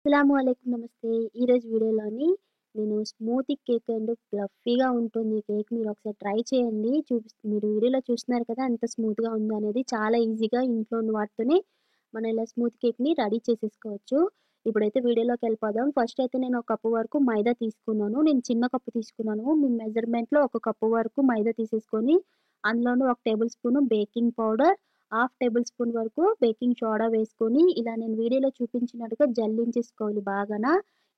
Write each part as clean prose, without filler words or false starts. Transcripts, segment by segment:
అస్సలాముఅలైకుం నమస్తే. ఈరోజు వీడియోలోని నేను స్మూతీ కేక్ అండ్ ఫ్లఫీగా ఉంటుంది ఈ కేక్. మీరు ఒకసారి ట్రై చేయండి. మీరు వీడియోలో చూస్తున్నారు కదా ఎంత స్మూత్‌గా ఉందో అనేది. చాలా ఈజీగా ఇంట్లో ఉన్న వాటితోనే మనం ఇలా స్మూత్ కేక్‌ని రెడీ చేసేసుకోవచ్చు. ఇప్పుడైతే వీడియోలోకెళ్ళిపోదాం. ఫస్ట్ అయితే నేను ఒక కప్పు వరకు మైదా తీసుకున్నాను. నేను చిన్న కప్పు తీసుకున్నాను. మీ మెజర్‌మెంట్‌లో ఒక కప్పు వరకు మైదా తీసేసుకొని అందులోను ఒక table spoon baking powder, half table spoon వరకు బేకింగ్ సోడా వేసుకొని ఇలా నేను వీడియోలో చూపించినట్టుగా జల్లించేసుకోవాలి బాగాన.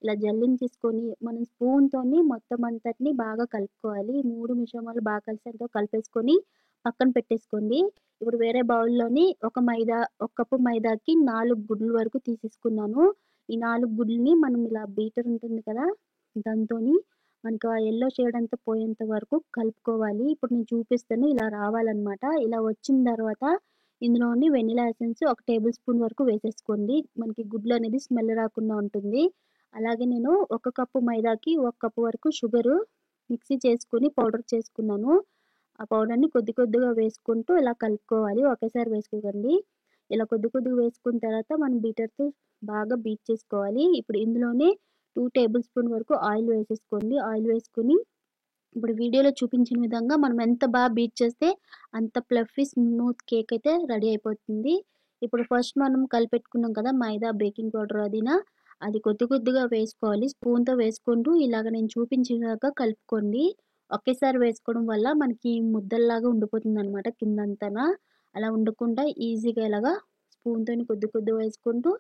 ఇలా జల్లించేసుకొని మనం స్పూన్‌తోని మొత్తం అంతటిని బాగా కలుపుకోవాలి. ఈ 3 మిశ్రమాలు బాగా కలిసేంత కలిపేసుకొని పక్కన పెట్టేసుకోండి. ఇప్పుడు వేరే బౌల్‌లోని ఒక కప్పు మైదాకి 4 గుడ్లు వరకు తీసేసుకున్నాను. ఈ 4 గుడ్లని మనం ఇలా బీటర్ ఉంటుంది కదా! దాంతోని మనకు ఆ యెల్లో షేడ్ అంతా పోయేంత వరకు కలుపుకోవాలి. ఇప్పుడు నేను చూపిస్తాను ఇలా రావాలన్నమాట. ఇలా వచ్చిన తర్వాత ఇందులోని వెనిల్లా ఎసెన్స్ ఒక టేబుల్ స్పూన్ వరకు వేసేసుకోండి. మనకి గుడ్లు అనేది స్మెల్ రాకుండా ఉంటుంది. అలాగే నేను ఒక కప్పు మైదాకి ఒక కప్పు వరకు షుగరు మిక్సీ చేసుకొని పౌడర్ చేసుకున్నాను. ఆ పౌడర్‌ని కొద్ది కొద్దిగా వేసుకుంటూ ఇలా కలుపుకోవాలి. ఒకేసారి వేసుకోకండి. ఇలా కొద్ది కొద్దిగా వేసుకున్న తర్వాత మనం బీటర్‌తో బాగా బీట్ చేసుకోవాలి. ఇప్పుడు ఇందులోనే 2 టేబుల్ స్పూన్ వరకు ఆయిల్ వేసేసుకోండి. ఆయిల్ వేసుకొని ఇప్పుడు వీడియోలో చూపించిన విధంగా మనం ఎంత బీట్ చేస్తే అంత ఫ్లఫీ స్మూత్ కేక్ అయితే రెడీ అయిపోతుంది. ఇప్పుడు ఫస్ట్ మనం కలిపెట్టుకున్నాం కదా మైదా, బేకింగ్ పౌడర్ అది కొద్ది కొద్దిగా వేసుకోవాలి. స్పూన్‌తో వేసుకుంటూ ఇలాగ నేను చూపించినాక కలుపుకోండి. ఒకేసారి వేసుకోవడం వల్ల మనకి ముద్దల్లాగా ఉండిపోతుందనమాట కిందంతాన. అలా ఉండకుండా ఈజీగా ఇలాగా స్పూన్‌తోని కొద్ది కొద్దిగా వేసుకుంటూ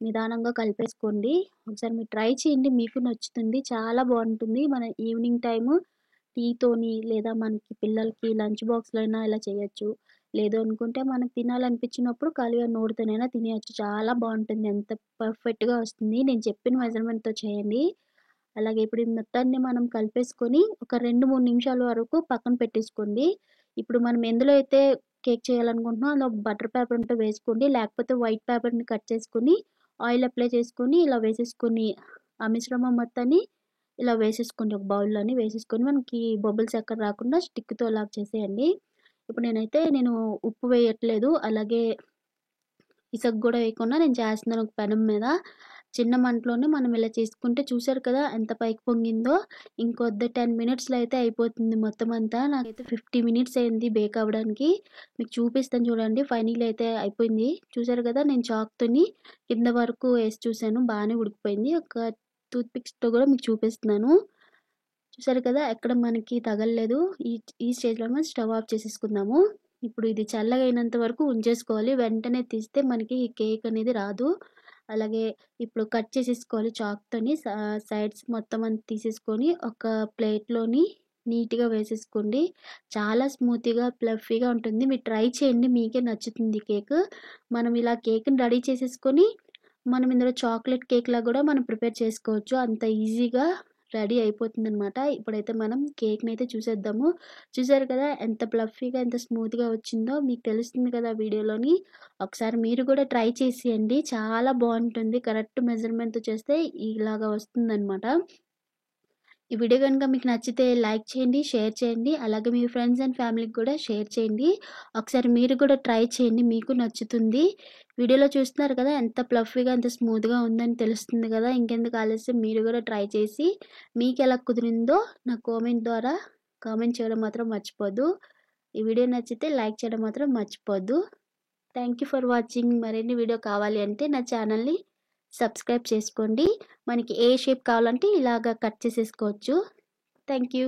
నిదానంగా కలిపేసుకోండి. ఒకసారి మీరు ట్రై చేయండి. మీకు నచ్చుతుంది. చాలా బావుంటుంది. మన ఈవినింగ్ టైము టీతోని లేదా మనకి పిల్లలకి లంచ్ బాక్స్‌లో అయినా ఇలా చేయొచ్చు. లేదు అనుకుంటే మనకు తినాలనిపించినప్పుడు ఖాళీగా నోటితోనైనా తినేయొచ్చు. చాలా బావుంటుంది. ఎంత పర్ఫెక్ట్‌గా వస్తుంది. నేను చెప్పిన మెజర్‌మెంట్‌తో చేయండి. అలాగే ఇప్పుడు ఈ మొత్తాన్ని మనం కలిపేసుకొని ఒక 2, 3 నిమిషాల వరకు పక్కన పెట్టేసుకోండి. ఇప్పుడు మనం ఎందులో అయితే కేక్ చేయాలనుకుంటున్నామో అందులో బటర్ పేపర్ ఉంటే వేసుకోండి. లేకపోతే వైట్ పేపర్‌ని కట్ చేసుకొని ఆయిల్ అప్లై చేసుకొని ఇలా వేసేసుకొని ఆ మిశ్రమం మొత్తాన్ని ఇలా వేసేసుకోండి. ఒక బౌల్‌లోని వేసేసుకొని మనకి బబుల్స్ ఎక్కడ రాకుండా స్టిక్‌తో లాగా చేసేయండి. ఇప్పుడు నేను ఉప్పు వేయట్లేదు. అలాగే ఇసక గూడా వేయకుండా నేను చేస్తున్నాను ఒక పెనం మీద. చిన్న మంటలోనే మనం ఇలా చేసుకుంటే చూసారు కదా ఎంత పైకి పొంగిందో. ఇంకొద్ది 10 మినిట్స్‌లో అయితే అయిపోతుంది మొత్తం అంతా. నాకైతే 50 మినిట్స్ అయింది బేక్ అవ్వడానికి. మీకు చూపిస్తాను చూడండి. ఫైనల్లీ అయితే అయిపోయింది. చూసారు కదా నేను చాక్‌తోని కింద వరకు వేసి చూసాను. బానే ఉడికిపోయింది. ఒక టూత్ పిక్స్‌తో కూడా మీకు చూపిస్తున్నాను. చూసారు కదా ఎక్కడ మనకి తగలలేదు. ఈ స్టేజ్‌లో మనం స్టవ్ ఆఫ్ చేసేసుకుందాము. ఇప్పుడు ఇది చల్లగా అయినంత వరకు ఉంచేసుకోవాలి. వెంటనే తీస్తే మనకి ఈ కేక్ అనేది రాదు. అలాగే ఇప్పుడు కట్ చేసేసుకోవాలి చాక్‌తోని. సైడ్స్ మొత్తం అంతా తీసేసుకొని ఒక ప్లేట్‌లోని నీట్‌గా వేసేసుకోండి. చాలా స్మూతీగా, ఫ్లఫీగా ఉంటుంది. మీరు ట్రై చేయండి. మీకే నచ్చుతుంది కేక్. మనం ఇలా కేక్‌ని రెడీ చేసేసుకొని మనం ఇందులో చాక్లేట్ కేక్‌లా గూడా మనం ప్రిపేర్ చేసుకోవచ్చు. అంత ఈజీగా రెడీ అయిపోతుందనమాట. ఇప్పుడైతే మనం కేక్‌నైతే చూసేద్దాము. చూసారు కదా ఎంత ఫ్లఫీగా, ఎంత స్మూత్‌గా వచ్చిందో మీకు తెలుస్తుంది కదా వీడియోలోని. ఒకసారి మీరు కూడా ట్రై చేసేయండి. చాలా బావుంటుంది. కరెక్ట్ మెజర్‌మెంట్‌తో చేస్తే ఇలాగా వస్తుందనమాట. ఈ వీడియో గనుక మీకు నచ్చితే లైక్ చేయండి, షేర్ చేయండి. అలాగే మీ ఫ్రెండ్స్ అండ్ ఫ్యామిలీకి కూడా షేర్ చేయండి. ఒకసారి మీరు కూడా ట్రై చేయండి. మీకు నచ్చుతుంది. వీడియోలో చూస్తున్నారు కదా ఎంత ఫ్లఫీగా, ఎంత స్మూత్‌గా ఉందని తెలుస్తుంది కదా! ఇంకెందుకు ఆలస్యం మీరు కూడా ట్రై చేసి మీకెలా కుదిరిందో నా కామెంట్ ద్వారా కామెంట్ చేయడం మాత్రం మర్చిపోద్దు. ఈ వీడియో నచ్చితే లైక్ చేయడం మాత్రం మర్చిపోద్దు. Thank you for watching. మరిన్ని వీడియో కావాలి అంటే నా ఛానల్‌ని సబ్స్క్రైబ్ చేసుకోండి. మనకి ఏ షేప్ కావాలంటే ఇలాగ కట్ చేసేసుకోవచ్చు. Thank you.